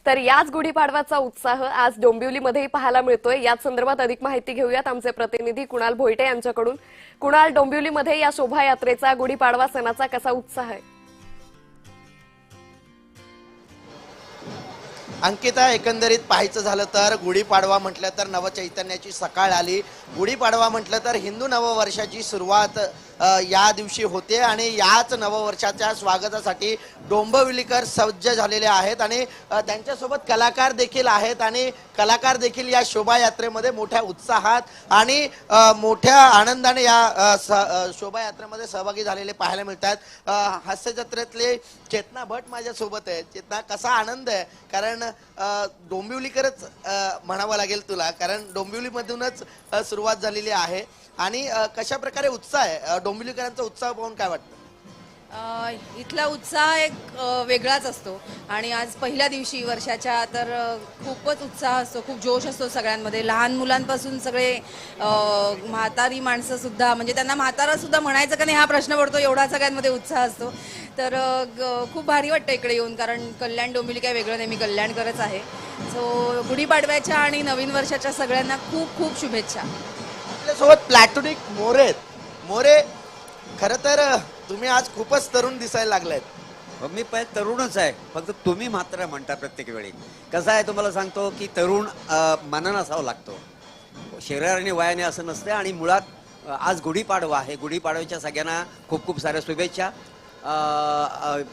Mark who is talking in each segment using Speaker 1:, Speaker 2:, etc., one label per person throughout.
Speaker 1: तर याच गुढीपाडवाचा उत्साह आज डोंबिवलीमध्येही पाहायला मिळतोय। याच संदर्भात अधिक माहिती घेऊयात आमचे प्रतिनिधी कुणाल भोईटे यांच्याकडून। कुणाल, डोंबिवलीमध्ये या शोभायात्रेचा गुढीपाडवा सणाचा कसा उत्साह आहे?
Speaker 2: अंकिता, एकंदरीत पाहायचं झालं तर गुढीपाडवा म्हटलं तर नवचैतन्याची सकाळ आली। गुढीपाडवा म्हटलं तर हिंदू नववर्षाची सुरुवात या दिवशी होते आणि याच नववर्षाच्या स्वागतासाठी डोंबिवलीकर सज्ज झालेले आहेत आणि त्यांच्यासोबत कलाकार देखील आहेत आणि कलाकार देखील या शोभायात्रेमध्ये मोठ्या उत्साहात आणि मोठ्या आनंदाने या शोभायात्रेमध्ये सहभागी झालेले पाहायला मिळतात। हास्य जत्रेतले चेतना भट माझ्यासोबत आहे। चेतना, कसा आनंद आहे? कारण डोंबिवलीकरच म्हणावं लागेल तुला, कारण डोंबिवलीमधूनच सुरुवात झालेली आहे आणि कशा प्रकारे उत्साह आहे? डोंबिवलीकरांचा उत्साह पाहून काय वाटतं?
Speaker 3: इथला उत्साह एक वेगळाच असतो आणि आज पहिल्या दिवशी वर्षाच्या तर खूपच उत्साह असतो, खूप जोश असतो सगळ्यांमध्ये। लहान मुलांपासून सगळे म्हातारी माणसं सुद्धा, म्हणजे त्यांना म्हातारा सुद्धा म्हणायचं का नाही हा प्रश्न पडतो, एवढा सगळ्यांमध्ये उत्साह असतो। तर खूप भारी वाटतं इकडे येऊन, कारण कल्याण डोंबिवली काय वेगळं नाही, मी कल्याणकरच आहे। सो गुढीपाडव्याच्या आणि नवीन वर्षाच्या सगळ्यांना खूप खूप शुभेच्छा।
Speaker 2: आपल्यासोबत प्लॅटोनिक मोरे आहेत। मोरे, खरं तर तुम्ही आज खूपच तरुण दिसायला लागलायत।
Speaker 4: मी पहिले तरुणच आहे, फक्त तुम्ही मात्र म्हणता प्रत्येक वेळी। कसं आहे तुम्हाला सांगतो की तरुण मनानं असावं लागतो, शरीराने वयाने असं नसतं। आणि मुळात आज गुढीपाडवा आहे, गुढीपाडव्याच्या सगळ्यांना खूप खूप साऱ्या शुभेच्छा।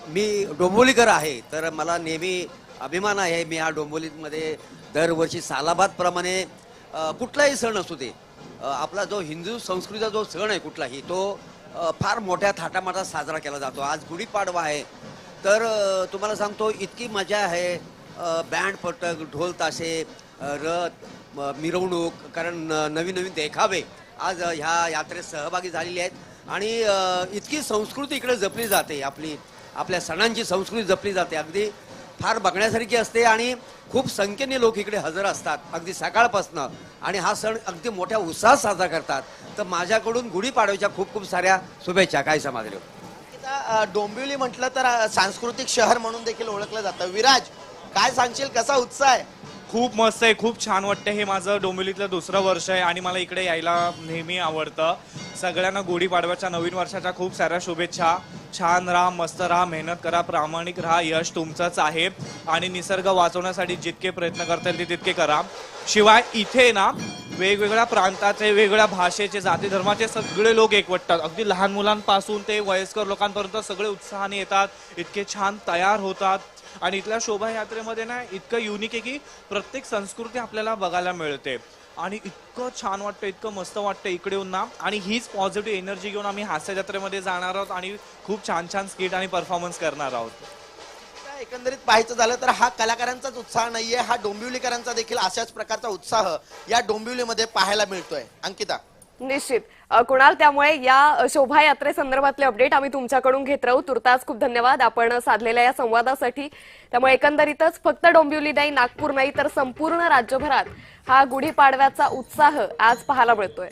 Speaker 4: मी डोंबिवलीकर आहे तर मला नेहमी अभिमान आहे। मी हा डोंबिवलीमध्ये दरवर्षी सालाबादप्रमाणे कुठलाही सण असू दे, आपला जो हिंदू संस्कृतीचा जो सण आहे कुठलाही, तो फार मोठ्या थाटामाटात साजरा केला जातो। आज गुढीपाडवा आहे तर तुम्हाला सांगतो इतकी मजा आहे। बँड पथक, ढोल ताशे, रथ, मिरवणूक, कारण नवीन नवीन देखावे आज ह्या यात्रेत सहभागी झालेले आहेत आणि इतकी संस्कृती इकडे जपली जाते, आपल्या सणांची संस्कृती जपली जाते, अगदी फार बघण्यासारखी असते आणि खूप संख्येने लोक इकडे हजर असतात अगदी सकाळपासनं आणि हा सण अगदी मोठ्या उत्साहात साजरा करतात। तर माझ्याकडून गुढीपाडव्याच्या खूप खूप साऱ्या शुभेच्छा। काय समाजले?
Speaker 2: डोंबिवली म्हटलं तर सांस्कृतिक शहर म्हणून देखील ओळखलं जातं। विराज, काय सांगशील, कसा उत्साह आहे?
Speaker 5: खूप मस्त आहे, खूप छान वाटतं। हे माझं डोंबिवलीतलं दुसरं वर्ष आहे आणि मला इकडे यायला नेहमी आवडतं। सगळ्यांना गुढीपाडव्याच्या नवीन वर्षाच्या खूप साऱ्या शुभेच्छा। छान राहा, मस्त राहा, मेहनत करा, प्रामाणिक राहा, यश तुमचंच आहे आणि निसर्ग वाचवण्यासाठी जितके प्रयत्न करता येईल तितके करा। शिवाय इथे ना वेगवेगळ्या प्रांताचे, वेगवेगळ्या भाषेचे, जाती धर्माचे सगळे लोक एकवटतात। अगदी लहान मुलांपासून ते वयस्कर लोकांपर्यंत सगळे उत्साहाने येतात, इतके छान तयार होतात आणि इथल्या शोभायात्रेमध्ये ना इतकं युनिक आहे की प्रत्येक संस्कृती आपल्याला बघायला मिळते आणि इतकं छान वाटतं, इतकं मस्त वाटतं इकडे येऊन ना। आणि हीच पॉझिटिव्ह एनर्जी घेऊन आम्ही हास्य जत्रेमध्ये जाणार आहोत आणि खूप छान छान स्किट आणि परफॉर्मन्स करणार आहोत।
Speaker 2: एकंदरीत पाहायचं झालं तर हा कलाकारांचाच उत्साह नाहीये, हा डोंबिवलीकरांचा देखील अशाच प्रकारचा उत्साह या डोंबिवलीमध्ये पाहायला मिळतोय। अंकिता?
Speaker 1: निश्चित कुणाल, त्यामुळे या शोभायात्रे संदर्भातले अपडेट आम्ही तुमच्याकडून घेत राहू। तुर्तास खूप धन्यवाद आपण साधलेल्या या संवादासाठी। त्यामुळे एकंदरीतच फक्त डोंबिवली नाही, नागपूर नाही तर संपूर्ण राज्यभरात हा गुढीपाडव्याचा उत्साह आज पाहायला मिळतोय।